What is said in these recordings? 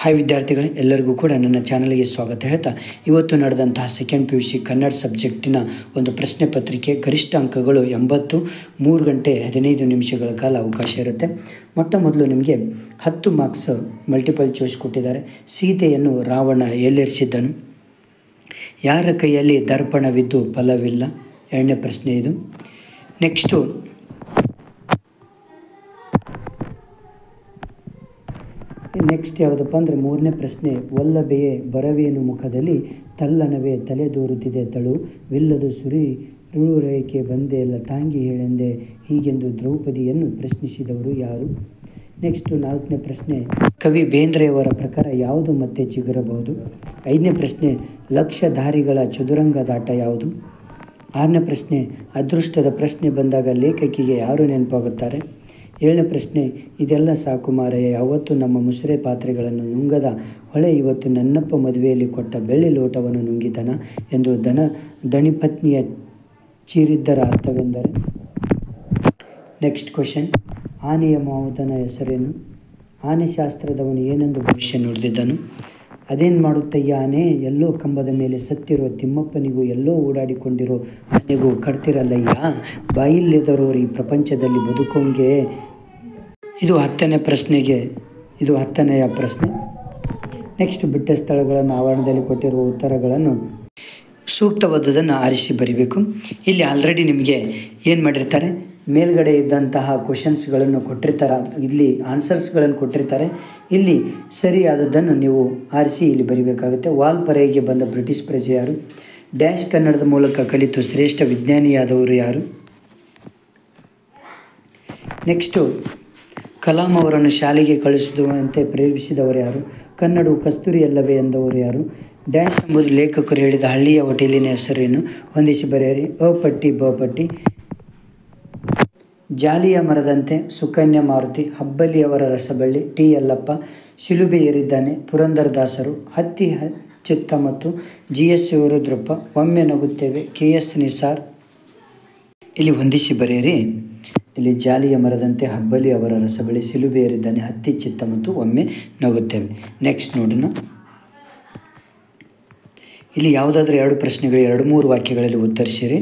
Hi ವಿದ್ಯಾರ್ಥಿಗಳೇ, ಎಲ್ಲರಿಗೂ ಕೂಡ ನನ್ನ ಚಾನಲ್ಗೆ ಸ್ವಾಗತ ಹೇಳ್ತಾ, ಇವತ್ತು ನಡೆದಂತಹ ಸೆಕೆಂಡ್ PUC ಕನ್ನಡ ಸಬ್ಜೆಕ್ಟಿನ ಒಂದು ಪ್ರಶ್ನೆ ಪತ್ರಿಕೆ ಗರಿಷ್ಠ ಅಂಕಗಳು 80, 3 ಗಂಟೆ 15 ನಿಮಿಷಗಳ ಕಾಲ ಅವಕಾಶ ಇರುತ್ತೆ. ಮೊಟ್ಟ ಮೊದಲು ನಿಮಗೆ 10 ಮಾರ್ಕ್ಸ್ ಮಲ್ಟಿಪಲ್ ಚಾಯ್ಸ್ ಕೊಟ್ಟಿದ್ದಾರೆ. ಸೀತೆಯನ್ನು ರಾವಣ ಎಲ್ಲೆರಿಸಿದ್ದನು? ಯಾರ ಕೈಯಲ್ಲಿ ದರ್ಪಣವಿದ್ದು ಫಲವಿಲ್ಲ? 2ನೇ ಪ್ರಶ್ನೆ ಇದು. ನೆಕ್ಸ್ಟ್ ಯಾವುದಪ್ಪ ಅಂದರೆ 3ನೇ ಪ್ರಶ್ನೆ. ವಲ್ಲಭೆಯೇ ಬರವೇನು ಮುಖದಲ್ಲಿ, ತಲ್ಲಣವೇ ತಲೆದೋರುತ್ತಿದೆ ತಳು, ವಿಲ್ಲದು ಸುರಿಯುರೇಕೆ ಬಂದೆಲ್ಲ ತಾಂಗಿ ಹೇಳೆಂದೆ, ಹೀಗೆಂದು ದ್ರೌಪದಿಯನ್ನು ಪ್ರಶ್ನಿಸಿದವರು ಯಾರು? ನೆಕ್ಸ್ಟು 4ನೇ ಪ್ರಶ್ನೆ. ಕವಿ ಬೇಂದ್ರೆಯವರ ಪ್ರಕಾರ ಯಾವುದು ಮತ್ತೆ ಚಿಗುರಬಹುದು? 5ನೇ ಪ್ರಶ್ನೆ. ಲಕ್ಷಧಾರಿಗಳ ಚದುರಂಗದಾಟ ಯಾವುದು? 6ನೇ ಪ್ರಶ್ನೆ. ಅದೃಷ್ಟದ ಪ್ರಶ್ನೆ ಬಂದಾಗ ಲೇಖಕಿಗೆ ಯಾರು ನೆನಪಾಗುತ್ತಾರೆ? 7ನೇ ಪ್ರಶ್ನೆ. ಇದೆಲ್ಲ ಸಾಕು ಮಾರಾಯ, ಯಾವತ್ತು ನಮ್ಮ ಮುಸುರೆ ಪಾತ್ರೆಗಳನ್ನು ನುಂಗದ ಹೊಳೆ ಇವತ್ತು ನನ್ನಪ್ಪ ಮದುವೆಯಲ್ಲಿ ಕೊಟ್ಟ ಬೆಳ್ಳಿ ಲೋಟವನ್ನು ನುಂಗಿತನ ಎಂದು ದಣಿಪತ್ನಿಯ ಚೀರಿದ್ದರ ಅರ್ಥವೆಂದರೆ? Next question. ಆನೆಯ ಮಾವುತನ ಹೆಸರೇನು? ಆನೆ ಶಾಸ್ತ್ರದವನು ಏನೆಂದು ಭವಿಷ್ಯ ನುಡಿದಿದ್ದನು? ಅದೇನು ಮಾಡುತ್ತಯ್ಯ ಆನೆ, ಎಲ್ಲೋ ಕಂಬದ ಮೇಲೆ ಸತ್ತಿರೋ ತಿಮ್ಮಪ್ಪನಿಗೂ ಎಲ್ಲೋ ಓಡಾಡಿಕೊಂಡಿರೋ ಆನೆಗೂ ಕಟ್ತಿರಲ್ಲಯ್ಯ, ಬಾಯಿಲ್ಲದರೋರು ಈ ಪ್ರಪಂಚದಲ್ಲಿ ಬದುಕೋಂಗೆ. ಇದು 10ನೇ ಪ್ರಶ್ನೆ. ನೆಕ್ಸ್ಟ್ ಬಿಟ್ಟ ಸ್ಥಳಗಳನ್ನು ಆವರಣದಲ್ಲಿ ಕೊಟ್ಟಿರುವ ಉತ್ತರಗಳನ್ನು ಸೂಕ್ತವಾದದನ್ನು ಆರಿಸಿ ಬರೀಬೇಕು. ಇಲ್ಲಿ ಆಲ್ರೆಡಿ ನಿಮಗೆ ಏನು ಮಾಡಿರ್ತಾರೆ, ಮೇಲ್ಗಡೆ ಇದ್ದಂತಹ ಕ್ವಶನ್ಸ್ಗಳನ್ನು ಕೊಟ್ಟಿರ್ತಾರೆ, ಇಲ್ಲಿ ಆನ್ಸರ್ಸ್ಗಳನ್ನು ಕೊಟ್ಟಿರ್ತಾರೆ. ಇಲ್ಲಿ ಸರಿಯಾದದ್ದನ್ನು ನೀವು ಆರಿಸಿ ಇಲ್ಲಿ ಬರೀಬೇಕಾಗುತ್ತೆ. ವಾಲ್ಪರೆಗೆ ಬಂದ ಬ್ರಿಟಿಷ್ ಪ್ರಜೆ ಯಾರು? ಡ್ಯಾಶ್ ಕನ್ನಡದ ಮೂಲಕ ಕಲಿತು ಶ್ರೇಷ್ಠ ವಿಜ್ಞಾನಿಯಾದವರು ಯಾರು? ನೆಕ್ಸ್ಟು ಕಲಾಂ ಅವರನ್ನು ಶಾಲೆಗೆ ಕಳಿಸುವಂತೆ ಪ್ರೇರೇಪಿಸಿದವರು ಯಾರು? ಕನ್ನಡವು ಕಸ್ತೂರಿ ಅಲ್ಲವೇ ಎಂದವರು ಯಾರು? ಡ್ಯಾಶ್ ಎಂಬುದು ಲೇಖಕರು ಹೇಳಿದ ಹಳ್ಳಿಯ ಹೋಟೆಲಿನ ಹೆಸರೇನು? ಹೊಂದಿಸಿ ಬರೆಯಿರಿ. ಅ ಪಟ್ಟಿ ಬ ಪಟ್ಟಿ. ಜಾಲಿಯ ಮರದಂತೆ, ಸುಕನ್ಯಾ ಮಾರುತಿ, ಹಬ್ಬಲಿಯವರ ರಸಬಳ್ಳಿ, ಟಿ ಯಲ್ಲಪ್ಪ, ಶಿಲುಬೆ ಏರಿದ್ದಾನೆ, ಪುರಂದರದಾಸರು, ಹತ್ತಿ ಚಿತ್ತ ಮತ್ತು GS ರುದ್ರಪ್ಪ, ಒಮ್ಮೆ ನಗುತ್ತೇವೆ, KS ನಿಸಾರ್. ಇಲ್ಲಿ ಹೊಂದಿಸಿ ಬರೆಯಿರಿ. ಇಲ್ಲಿ ಜಾಲಿಯ ಮರದಂತೆ, ಹಬ್ಬಲಿ ಅವರ ರಸಬಳ್ಳಿ, ಶಿಲುಬೆ ಏರಿದ್ದಾನೆ, ಹತ್ತಿ ಚಿತ್ತ ಮತ್ತು ಒಮ್ಮೆ ನಗುತ್ತೇವೆ. ನೆಕ್ಸ್ಟ್ ನೋಡೋಣ. ಇಲ್ಲಿ ಯಾವುದಾದ್ರೂ 2 ಪ್ರಶ್ನೆಗಳು 2-3 ವಾಕ್ಯಗಳಲ್ಲಿ ಉತ್ತರಿಸಿರಿ.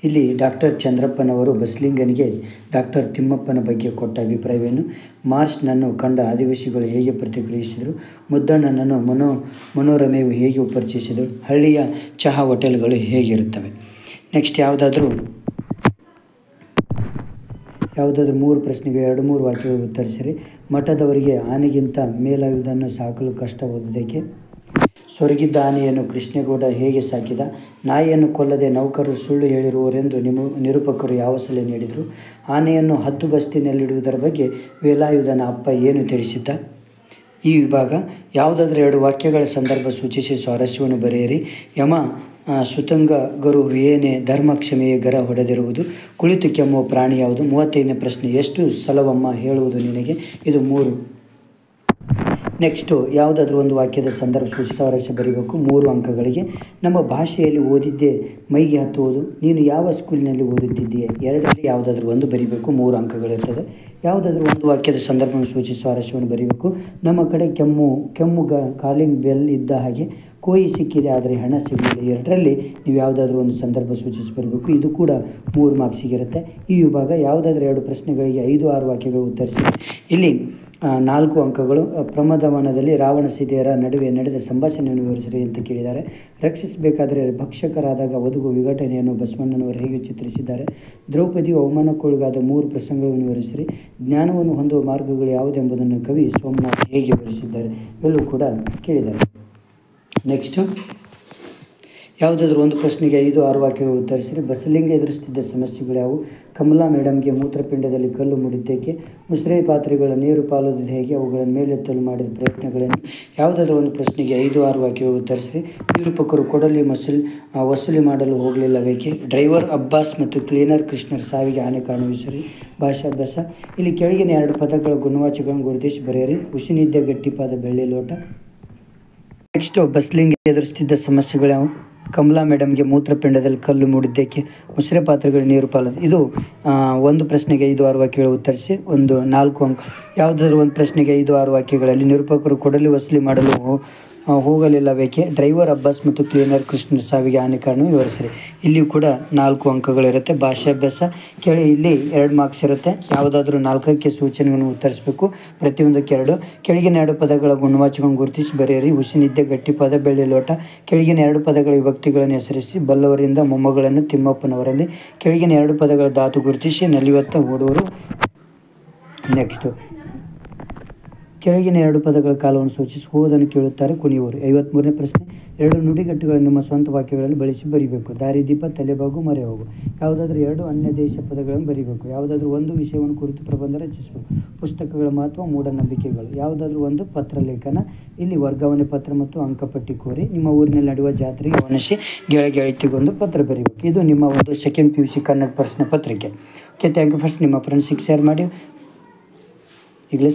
ಇಲ್ಲಿ ಡಾಕ್ಟರ್ ಚಂದ್ರಪ್ಪನವರು ಬಸಲಿಂಗನಿಗೆ ಡಾಕ್ಟರ್ ತಿಮ್ಮಪ್ಪನ ಬಗ್ಗೆ ಕೊಟ್ಟ ಅಭಿಪ್ರಾಯವೇನು? ಮಾರ್ಚ್ನನ್ನು ಕಂಡ ಆದಿವಾಸಿಗಳು ಹೇಗೆ ಪ್ರತಿಕ್ರಿಯಿಸಿದರು? ಮುದ್ದಣ್ಣನನ್ನು ಮನೋರಮೆಯು ಹೇಗೆ ಪರಿಚಯಿಸಿದರು? ಹಳ್ಳಿಯ ಚಹಾ ಹೋಟೆಲ್ಗಳು ಹೇಗಿರುತ್ತವೆ? ನೆಕ್ಸ್ಟ್ ಯಾವುದಾದ್ರೂ 3 ಪ್ರಶ್ನೆಗೆ 2-3 ವಾಕ್ಯಗಳು ಉತ್ತರಿಸಿರಿ. ಮಠದವರಿಗೆ ಆನೆಗಿಂತ ಮೇಲಾಗುವುದನ್ನು ಸಾಕಲು ಕಷ್ಟವಾದುದಕ್ಕೆ? ಸೊರಗಿದ್ದ ಆನೆಯನ್ನು ಕೃಷ್ಣೇಗೌಡ ಹೇಗೆ ಸಾಕಿದ? ನಾಯಿಯನ್ನು ಕೊಲ್ಲದೆ ನೌಕರರು ಸುಳ್ಳು ಹೇಳಿರುವರೆಂದು ನಿರೂಪಕರು ಯಾವ ಸಲಹೆ ನೀಡಿದರು? ಆನೆಯನ್ನು ಹದ್ದು ಬಸ್ತಿನಲ್ಲಿಡುವುದರ ಬಗ್ಗೆ ವೇಲಾಯುಧನ ಅಪ್ಪ ಏನು ತಿಳಿಸಿದ್ದ? ಈ ವಿಭಾಗ ಯಾವುದಾದ್ರೂ 2 ವಾಕ್ಯಗಳ ಸಂದರ್ಭ ಸೂಚಿಸಿ ಸ್ವಾರಸ್ಯವನ್ನು ಬರೆಯಿರಿ. ಯಮ ಸುತಂಗ ಗರು ಏನೇ ಧರ್ಮ ಕ್ಷಮೆಯೇ ಗರ ಹೊಡೆದಿರುವುದು? ಕುಳಿತು ಕೆಮ್ಮುವ ಪ್ರಾಣಿ ಯಾವುದು? 35ನೇ ಪ್ರಶ್ನೆ. ಎಷ್ಟು ಸಲವಮ್ಮ ಹೇಳುವುದು ನಿನಗೆ? ಇದು 3. ನೆಕ್ಸ್ಟು ಯಾವುದಾದ್ರೂ ಒಂದು ವಾಕ್ಯದ ಸಂದರ್ಭ ಸೂಚಿಸಿ ಸ್ವಾರಸ್ಯ ಬರೀಬೇಕು. 3 ಅಂಕಗಳಿಗೆ. ನಮ್ಮ ಭಾಷೆಯಲ್ಲಿ ಓದಿದ್ದೇ ಮೈಗೆ ಹತ್ತುವುದು? ನೀನು ಯಾವ ಸ್ಕೂಲಿನಲ್ಲಿ ಓದುತ್ತಿದ್ದೀಯೆ? 2ರಲ್ಲಿ ಯಾವುದಾದ್ರೂ ಒಂದು ಬರೀಬೇಕು. 3 ಅಂಕಗಳಿರ್ತದೆ. ಯಾವುದಾದ್ರೂ ಒಂದು ವಾಕ್ಯದ ಸಂದರ್ಭವನ್ನು ಸೂಚಿಸಿ ಸ್ವಾರಸ್ಯವನ್ನು ಬರೀಬೇಕು. ನಮ್ಮ ಕಡೆ ಕೆಮ್ಮು ಕಾಲಿಂಗ್ ಬೆಲ್ ಇದ್ದ ಹಾಗೆ, ಕೋಯಿ ಸಿಕ್ಕಿದೆ ಆದರೆ ಹಣ ಸಿಗಲಿಲ್ಲ. 2ರಲ್ಲಿ ನೀವು ಯಾವುದಾದ್ರೂ ಒಂದು ಸಂದರ್ಭ ಸೂಚಿಸಿ ಬರಬೇಕು. ಇದು ಕೂಡ 3 ಮಾರ್ಕ್ಸಿಗಿರುತ್ತೆ. ಈ ವಿಭಾಗ ಯಾವುದಾದ್ರೂ 2 ಪ್ರಶ್ನೆಗಳಿಗೆ 5-6 ವಾಕ್ಯಗಳು ಉತ್ತರಿಸಿ. ಇಲ್ಲಿ 4 ಅಂಕಗಳು. ಪ್ರಮದವನದಲ್ಲಿ ರಾವಣ ಸೀತೆಯರ ನಡುವೆ ನಡೆದ ಸಂಭಾಷಣೆಯನ್ನು ವಿವರಿಸಿರಿ ಅಂತ ಕೇಳಿದ್ದಾರೆ. ರಕ್ಷಿಸಬೇಕಾದರೆ ಭಕ್ಷಕರಾದಾಗ ಒದಗುವ ವಿಘಟನೆಯನ್ನು ಬಸವಣ್ಣನವರು ಹೇಗೆ ಚಿತ್ರಿಸಿದ್ದಾರೆ? ದ್ರೌಪದಿಯು ಅವಮಾನಕ್ಕೊಳಗಾದ 3 ಪ್ರಸಂಗಗಳನ್ನು ವಿವರಿಸಿರಿ. ಜ್ಞಾನವನ್ನು ಹೊಂದುವ ಮಾರ್ಗಗಳು ಯಾವುದೆಂಬುದನ್ನು ಕವಿ ಸೋಮನಾಥ್ ಹೇಗೆ ವಿವರಿಸಿದ್ದಾರೆ? ಇವೆಲ್ಲವೂ ಕೂಡ ಕೇಳಿದ್ದಾರೆ. ನೆಕ್ಸ್ಟು ಯಾವುದಾದ್ರೂ ಒಂದು ಪ್ರಶ್ನೆಗೆ 5-6 ವಾಕ್ಯಗಳು ಉತ್ತರಿಸಿರಿ. ಬಸಲಿಂಗ ಎದುರಿಸುತ್ತಿದ್ದ ಸಮಸ್ಯೆಗಳು ಯಾವುವು? ಕಮಲಾ ಮೇಡಮ್ಗೆ ಮೂತ್ರಪಿಂಡದಲ್ಲಿ ಕಲ್ಲು ಮುಡಿದ್ದಕ್ಕೆ? ಮುಸುರೆ ಪಾತ್ರೆಗಳ ನೀರು ಪಾಲುವುದು ಹೇಗೆ? ಅವುಗಳನ್ನು ಮೇಲೆತ್ತಲು ಮಾಡಿದ ಪ್ರಯತ್ನಗಳೇನು? ಯಾವುದಾದ್ರೂ ಒಂದು ಪ್ರಶ್ನೆಗೆ 5-6 ವಾಕ್ಯಗಳು ಉತ್ತರಿಸಿರಿ. ನಿರೂಪಕರು ಕೊಡಲಿ ವಸೂಲಿ ಮಾಡಲು ಹೋಗಲಿಲ್ಲವೇಕೆ? ಡ್ರೈವರ್ ಅಬ್ಬಾಸ್ ಮತ್ತು ಕ್ಲೀನರ್ ಕೃಷ್ಣರ ಸಾವಿಗೆ ಆನೆ ಕಾರಣವಿಸಿರಿ. ಭಾಷಾಭ್ಯಾಸ. ಇಲ್ಲಿ ಕೆಳಗಿನ 2 ಪದಗಳ ಗುಣವಾಚಕಗಳನ್ನು ಗುರುತಿಸಿ ಬರೆಯಿರಿ. ಉಸಿನಿದ್ದ ಗಟ್ಟಿಪಾದ ಬೆಳ್ಳಿ ಲೋಟ. ನೆಕ್ಸ್ಟು ಬಸಲಿಂಗ ಎದುರಿಸುತ್ತಿದ್ದ ಸಮಸ್ಯೆಗಳು ಯಾವುವು? ಕಮಲಾ ಮೇಡಮ್ಗೆ ಮೂತ್ರಪಿಂಡದಲ್ಲಿ ಕಲ್ಲು ಮೂಡಿದ್ದಕ್ಕೆ ಮುಸ್ರೆ ಪಾತ್ರೆಗಳು ನೀರು ಪಾಲದು. ಇದು ಒಂದು ಪ್ರಶ್ನೆಗೆ 5-6 ವಾಕ್ಯಗಳು ಉತ್ತರಿಸಿ ಒಂದು 4 ಅಂಕ. ಯಾವುದಾದ್ರೂ ಒಂದು ಪ್ರಶ್ನೆಗೆ 5-6 ವಾಕ್ಯಗಳಲ್ಲಿ ನಿರೂಪಕರು ಕೊಡಲಿ ವಸೂಲಿ ಮಾಡಲು ಹೋಗಲಿಲ್ಲಬೇಕೆ? ಡ್ರೈವರ್ ಅಬ್ಬಾಸ್ ಮತ್ತು ಕ್ಲೀನರ್ ಕೃಷ್ಣ ಸಾವಿಗೆ ಹಾನಿ ಕಾರಣ ವಿವರಿಸಿರಿ. ಇಲ್ಲಿಯೂ ಕೂಡ 4 ಅಂಕಗಳಿರುತ್ತೆ. ಭಾಷಾಭ್ಯಾಸ ಕೇಳಿ, ಇಲ್ಲಿ 2 ಮಾರ್ಕ್ಸ್ ಇರುತ್ತೆ. ಯಾವುದಾದ್ರೂ 4ಕ್ಕೆ ಸೂಚನೆಗಳನ್ನು ಉತ್ತರಿಸಬೇಕು. ಪ್ರತಿಯೊಂದಕ್ಕೆ 2. ಕೆಳಗಿನ 2 ಪದಗಳ ಗುಣವಾಚಕಗಳನ್ನು ಗುರುತಿಸಿ ಬರೆಯಿರಿ. ಹುಸಿನಿದ್ದೆ ಗಟ್ಟಿ ಪದ, ಬೆಳ್ಳಿ ಲೋಟ. ಕೆಳಗಿನ 2 ಪದಗಳ ವಿಭಕ್ತಿಗಳನ್ನು ಹೆಸರಿಸಿ. ಬಲ್ಲವರಿಂದ ಮೊಮ್ಮಗಳನ್ನು ತಿಮ್ಮಪ್ಪನವರಲ್ಲಿ. ಕೆಳಗಿನ 2 ಪದಗಳ ಧಾತು ಗುರುತಿಸಿ. ನಲಿವತ್ತ ಓಡುವರು. ನೆಕ್ಸ್ಟು ಕೆಳಗಿನ 2 ಪದಗಳ ಕಾಲವನ್ನು ಸೂಚಿಸಿ. ಹೋದನ್ನು ಕೇಳುತ್ತಾರೆ, ಕುಣಿಯುವರು. 53ನೇ ಪ್ರಶ್ನೆ. 2 ನುಡಿಗಟ್ಟುಗಳನ್ನು ನಿಮ್ಮ ಸ್ವಂತ ವಾಕ್ಯಗಳಲ್ಲಿ ಬಳಸಿ ಬರೀಬೇಕು. ದಾರಿದೀಪ, ತಲೆಬಾಗು, ಮೊರೆ ಹೋಗು. ಯಾವುದಾದ್ರೂ 2 ಅನ್ಯ ದೇಶ ಪದಗಳನ್ನು ಬರೀಬೇಕು. ಯಾವುದಾದ್ರೂ ಒಂದು ವಿಷಯವನ್ನು ಕುರಿತು ಪ್ರಬಂಧ ರಚಿಸಬೇಕು. ಪುಸ್ತಕಗಳ ಮಹತ್ವ, ಮೂಢನಂಬಿಕೆಗಳು. ಯಾವುದಾದ್ರೂ ಒಂದು ಪತ್ರಲೇಖನ. ಇಲ್ಲಿ ವರ್ಗಾವಣೆ ಪತ್ರ ಮತ್ತು ಅಂಕಪಟ್ಟಿ ಕೋರಿ. ನಿಮ್ಮ ಊರಿನಲ್ಲಿ ನಡೆಯುವ ಜಾತ್ರೆಗೆ ಗಮನಿಸಿ ಗೆಳತಿಗೊಂದು ಪತ್ರ ಬರೀಬೇಕು. ಇದು ನಿಮ್ಮ ಒಂದು ಸೆಕೆಂಡ್ PUC ಕನ್ನಡ ಪ್ರಶ್ನೆ ಪತ್ರಿಕೆ. Okay, thank you friends. ನಿಮ್ಮ ಫ್ರೆಂಡ್ಸಿಗೆ ಶೇರ್ ಮಾಡಿ. ಈಗಲೇ